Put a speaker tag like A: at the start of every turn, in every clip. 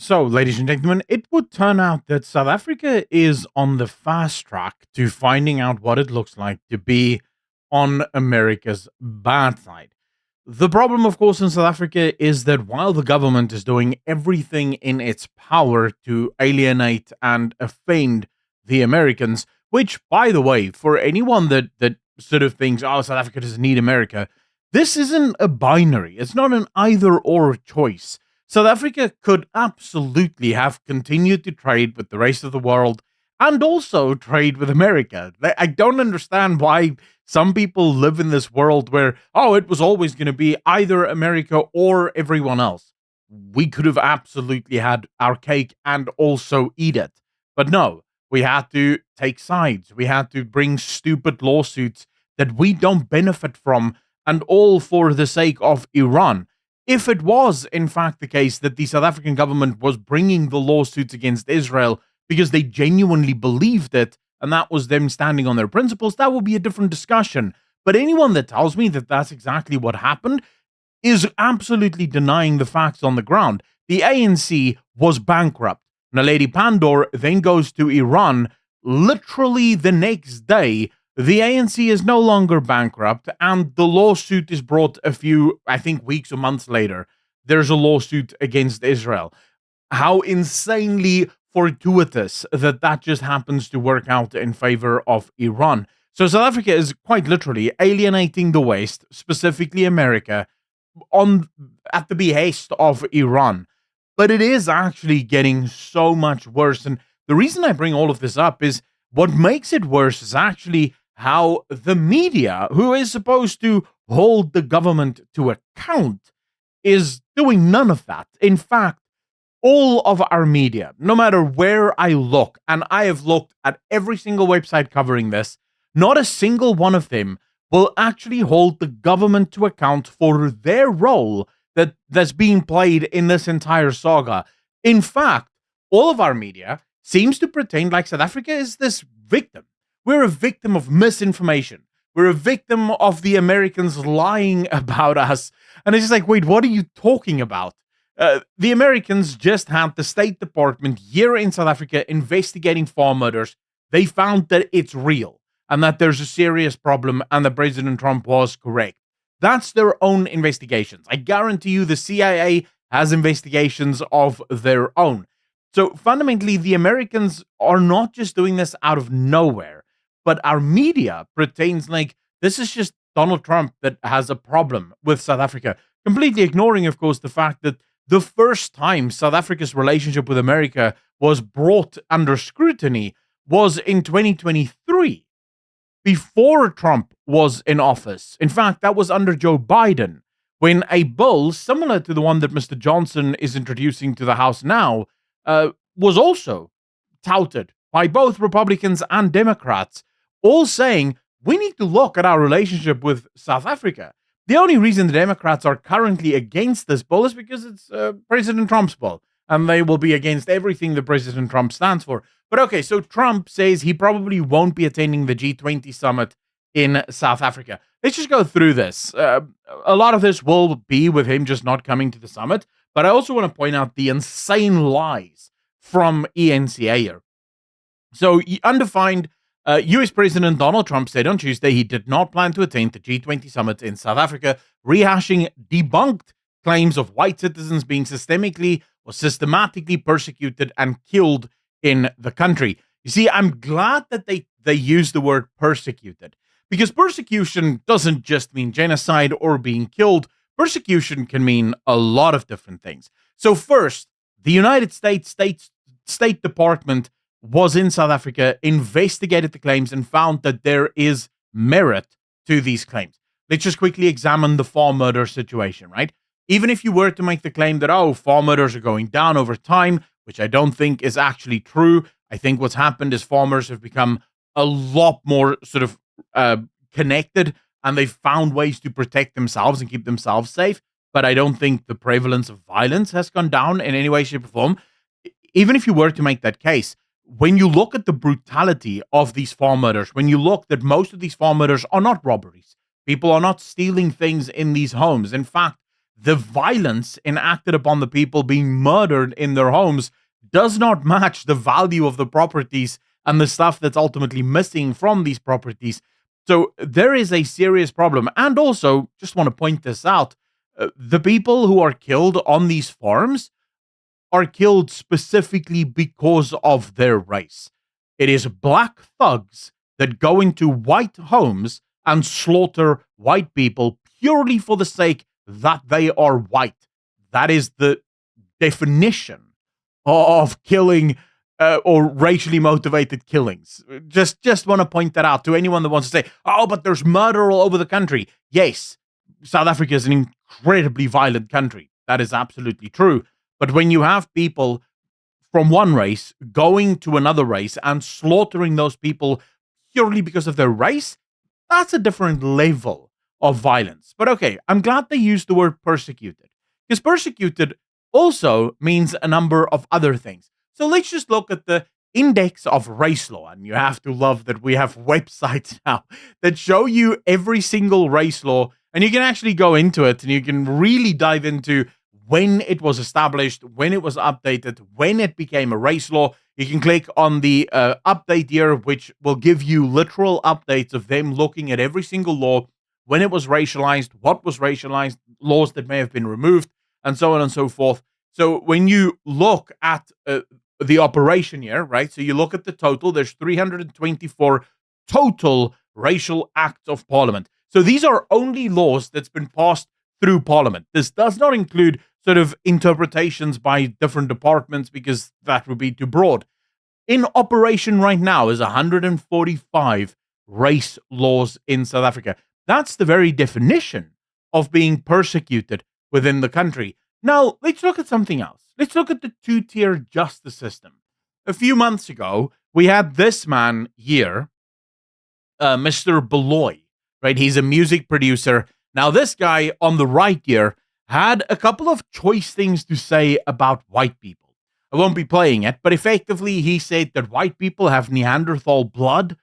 A: So, ladies and gentlemen, it would turn out that South Africa is on the fast track to finding out what it looks like to be on America's bad side. The problem, of course, in South Africa is that while the government is doing everything in its power to alienate and offend the Americans, which, by the way, for anyone that sort of thinks, oh, South Africa doesn't need America, this isn't a binary. It's not an either or choice. South Africa could absolutely have continued to trade with the rest of the world and also trade with America. I don't understand why some people live in this world where, oh, it was always going to be either America or everyone else. We could have absolutely had our cake and also eat it. But no, we had to take sides. We had to bring stupid lawsuits that we don't benefit from, and all for the sake of Iran. If it was, in fact, the case that the South African government was bringing the lawsuits against Israel because they genuinely believed it, and that was them standing on their principles, that would be a different discussion. But anyone that tells me that that's exactly what happened is absolutely denying the facts on the ground. The ANC was bankrupt. Naledi Pandor then goes to Iran literally the next day. The ANC is no longer bankrupt, and the lawsuit is brought a few, I think, weeks or months later. There's a lawsuit against Israel. How insanely fortuitous that just happens to work out in favor of Iran. So South Africa is quite literally alienating the West, specifically America, on at the behest of Iran. But it is actually getting so much worse. And the reason I bring all of this up is what makes it worse is actually how the media, who is supposed to hold the government to account, is doing none of that. In fact, all of our media, no matter where I look, and I have looked at every single website covering this, not a single one of them will actually hold the government to account for their role that's being played in this entire saga. In fact, all of our media seems to pretend like South Africa is this victim. We're a victim of misinformation. We're a victim of the Americans lying about us. And it's just like, wait, what are you talking about? The Americans just had the State Department here in South Africa investigating farm murders. They found that it's real and that there's a serious problem and that President Trump was correct. That's their own investigations. I guarantee you the CIA has investigations of their own. So fundamentally, the Americans are not just doing this out of nowhere, but our media pretends like this is just Donald Trump that has a problem with South Africa, completely ignoring, of course, the fact that the first time South Africa's relationship with America was brought under scrutiny was in 2023, before Trump was in office. In fact, that was under Joe Biden, when a bill similar to the one that Mr. Johnson is introducing to the House now was also touted by both Republicans and Democrats, all saying we need to look at our relationship with South Africa. The only reason the Democrats are currently against this bill is because it's President Trump's bill, and they will be against everything that President Trump stands for. But okay, so Trump says he probably won't be attending the G20 Summit in South Africa. Let's just go through this. A lot of this will be with him just not coming to the summit, but I also want to point out the insane lies from ENCA here. So, undefined US President Donald Trump said on Tuesday he did not plan to attend the G20 summit in South Africa, rehashing debunked claims of white citizens being systemically or systematically persecuted and killed in the country. You see, I'm glad that they use the word persecuted, because persecution doesn't just mean genocide or being killed. Persecution can mean a lot of different things. So first, the United States State Department was in South Africa, investigated the claims, and found that there is merit to these claims. Let's just quickly examine the farm murder situation, right? Even if you were to make the claim that, oh, farm murders are going down over time, which I don't think is actually true. I think what's happened is farmers have become a lot more sort of connected, and they've found ways to protect themselves and keep themselves safe. But I don't think the prevalence of violence has gone down in any way, shape, or form. Even if you were to make that case, when you look at the brutality of these farm murders, when you look that most of these farm murders are not robberies, people are not stealing things in these homes. In fact, the violence enacted upon the people being murdered in their homes does not match the value of the properties and the stuff that's ultimately missing from these properties. So there is a serious problem. And also, just want to point this out, the people who are killed on these farms are killed specifically because of their race. It is black thugs that go into white homes and slaughter white people purely for the sake that they are white. That is the definition of killing or racially motivated killings. Just want to point that out to anyone that wants to say, "Oh, but there's murder all over the country." Yes, South Africa is an incredibly violent country. That is absolutely true. But when you have people from one race going to another race and slaughtering those people purely because of their race, that's a different level of violence. But okay, I'm glad they used the word persecuted, because persecuted also means a number of other things. So let's just look at the index of race law. And you have to love that we have websites now that show you every single race law, and you can actually go into it and you can really dive into when it was established, when it was updated, when it became a race law. You can click on the update here, which will give you literal updates of them looking at every single law, when it was racialized, what was racialized, laws that may have been removed, and so on and so forth. So when you look at the operation here, right? So you look at the total, there's 324 total racial acts of parliament. So these are only laws that's been passed through parliament. This does not include sort of interpretations by different departments, because that would be too broad. In operation right now is 145 race laws in South Africa. That's the very definition of being persecuted within the country. Now, let's look at something else. Let's look at the two-tier justice system. A few months ago, we had this man here, Mr. Beloy, right? He's a music producer. Now, this guy on the right here had a couple of choice things to say about white people. I won't be playing it, but effectively he said that white people have Neanderthal blood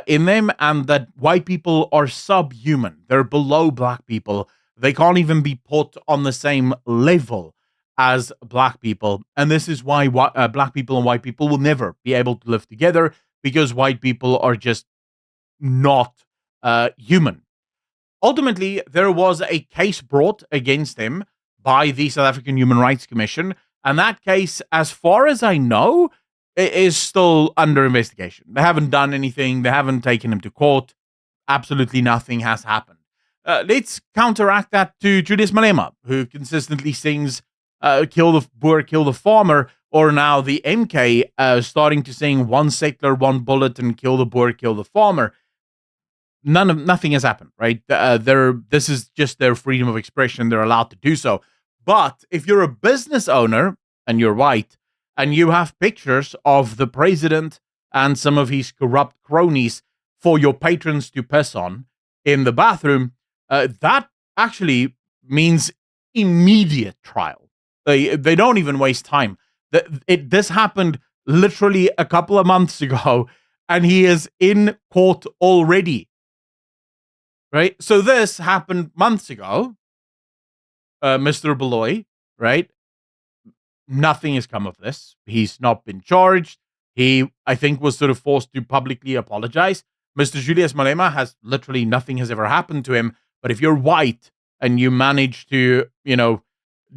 A: in them, and that white people are subhuman. They're below black people. They can't even be put on the same level as black people. And this is why black people and white people will never be able to live together, because white people are just not human. Ultimately, there was a case brought against him by the South African Human Rights Commission, and that case, as far as I know, is still under investigation. They haven't done anything. They haven't taken him to court. Absolutely nothing has happened. Let's counteract that to Julius Malema, who consistently sings "Kill the Boer, Kill the Farmer," or now the MK starting to sing "One settler, one bullet," and "Kill the Boer, Kill the Farmer." Nothing has happened, right? This is just their freedom of expression. They're allowed to do so. But if you're a business owner and you're white, and you have pictures of the president and some of his corrupt cronies for your patrons to piss on in the bathroom, that actually means immediate trial. They don't even waste time. This happened literally a couple of months ago, and he is in court already. Right? So this happened months ago, Mr. Beloy, right? Nothing has come of this. He's not been charged. He, I think, was sort of forced to publicly apologize. Mr. Julius Malema has literally nothing has ever happened to him. But if you're white and you manage to,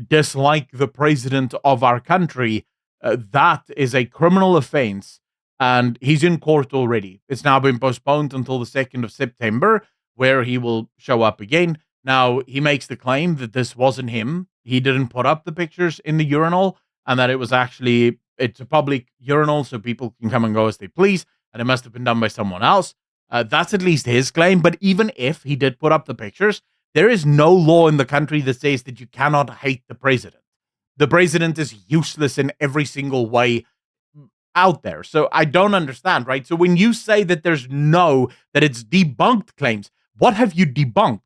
A: dislike the president of our country, that is a criminal offense. And he's in court already. It's now been postponed until the 2nd of September, where he will show up again. Now, he makes the claim that this wasn't him. He didn't put up the pictures in the urinal, and that it's a public urinal, so people can come and go as they please, and it must have been done by someone else. That's at least his claim. But even if he did put up the pictures, there is no law in the country that says that you cannot hate the president. The president is useless in every single way out there. So I don't understand, right? So when you say that that it's debunked claims, what have you debunked?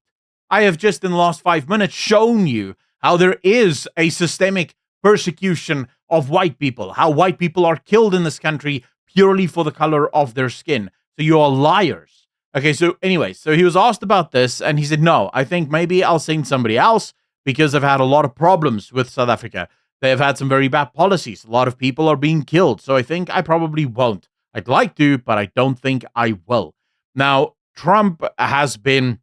A: I have just in the last 5 minutes shown you how there is a systemic persecution of white people, how white people are killed in this country purely for the color of their skin. So you are liars. Okay, so anyway, so he was asked about this, and he said, no, I think maybe I'll send somebody else. because they've had a lot of problems with South Africa. They have had some very bad policies. A lot of people are being killed. So I think I probably won't. I'd like to, but I don't think I will. Now, Trump has been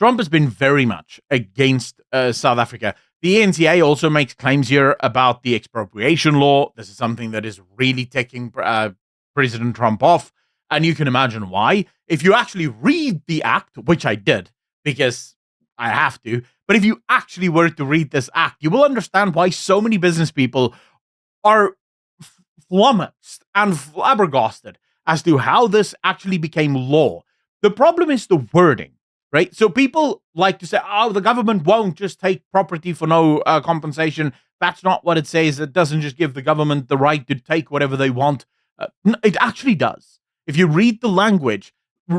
A: very much against South Africa. The ENCA also makes claims here about the expropriation law. This is something that is really taking President Trump off. And you can imagine why. If you actually read the act, which I did, because I have to, but if you actually were to read this act, you will understand why so many business people are flummoxed and flabbergasted as to how this actually became law. The problem is the wording, right? So people like to say, oh, the government won't just take property for no compensation. That's not what it says. It doesn't just give the government the right to take whatever they want. It actually does. If you read the language,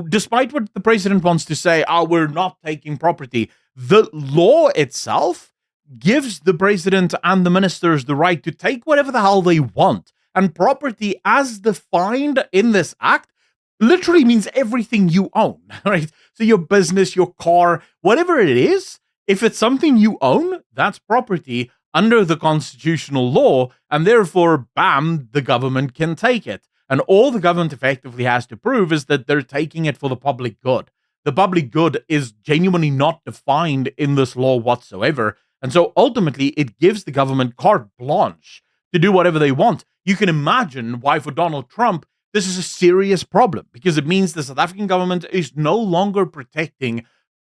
A: despite what the president wants to say, oh, we're not taking property, the law itself gives the president and the ministers the right to take whatever the hell they want. And property, as defined in this act, literally means everything you own, right? So your business, your car, whatever it is, if it's something you own, that's property under the constitutional law, and therefore, bam, the government can take it. And all the government effectively has to prove is that they're taking it for the public good. The public good is genuinely not defined in this law whatsoever. And so ultimately, it gives the government carte blanche to do whatever they want. You can imagine why for Donald Trump, this is a serious problem, because it means the South African government is no longer protecting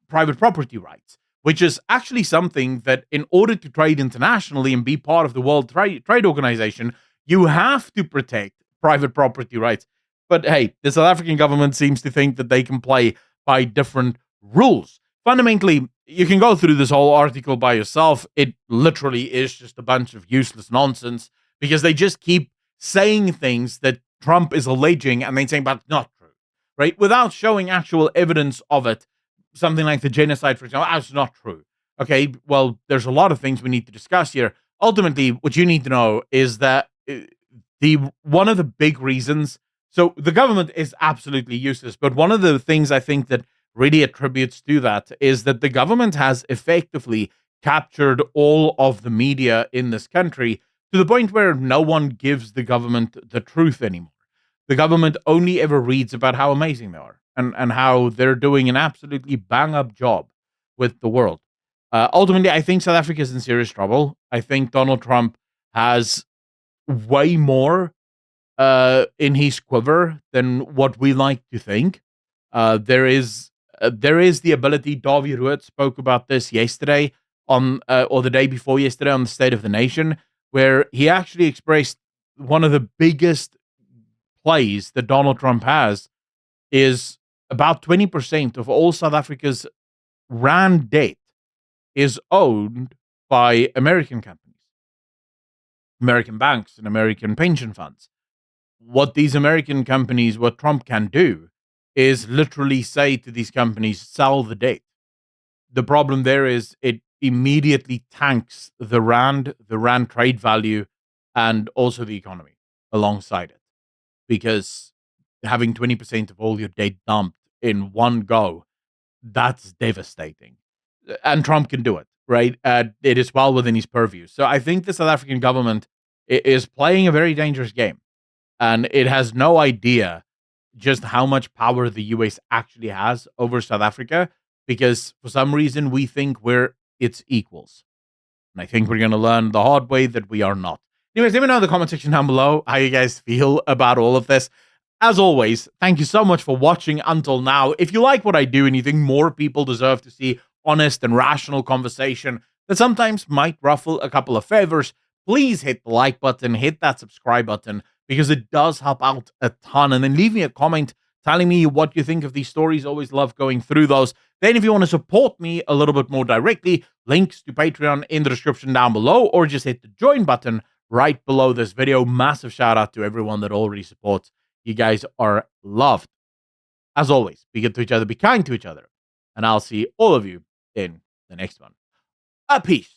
A: private property rights, which is actually something that in order to trade internationally and be part of the World Trade Organization, you have to protect private property rights. But hey, the South African government seems to think that they can play by different rules. Fundamentally, you can go through this whole article by yourself. It literally is just a bunch of useless nonsense because they just keep saying things that Trump is alleging and then saying, but not true, right? Without showing actual evidence of it. Something like the genocide, for example, that's not true. Okay, well, there's a lot of things we need to discuss here. Ultimately, what you need to know is that the one of the big reasons, so the government is absolutely useless, but one of the things I think that really attributes to that is that the government has effectively captured all of the media in this country to the point where no one gives the government the truth anymore. The government only ever reads about how amazing they are and how they're doing an absolutely bang up job with the world. Ultimately, I think South Africa is in serious trouble. I think Donald Trump has way more in his quiver than what we like to think. There is the ability. Davy Root spoke about this yesterday on or the day before yesterday on the State of the Nation, where he actually expressed one of the biggest plays that Donald Trump has is about 20% of all South Africa's rand debt is owned by American companies, American banks, and American pension funds. What these American companies, what Trump can do is literally say to these companies, sell the debt. The problem there is it immediately tanks the rand trade value, and also the economy alongside it. Because having 20% of all your debt dumped in one go, that's devastating. And Trump can do it, right? It is well within his purview. So I think the South African government is playing a very dangerous game. And it has no idea just how much power the US actually has over South Africa, because for some reason we think we're its equals. And I think we're going to learn the hard way that we are not. Anyways, let me know in the comment section down below how you guys feel about all of this. As always, thank you so much for watching until now. If you like what I do and you think more people deserve to see honest and rational conversation that sometimes might ruffle a couple of feathers, please hit the like button, hit that subscribe button, because it does help out a ton. And then leave me a comment telling me what you think of these stories. Always love going through those. Then if you want to support me a little bit more directly, links to Patreon in the description down below, or just hit the join button right below this video. Massive shout out to everyone that already supports. You guys are loved. As always, be good to each other, be kind to each other, and I'll see all of you in the next one. A peace.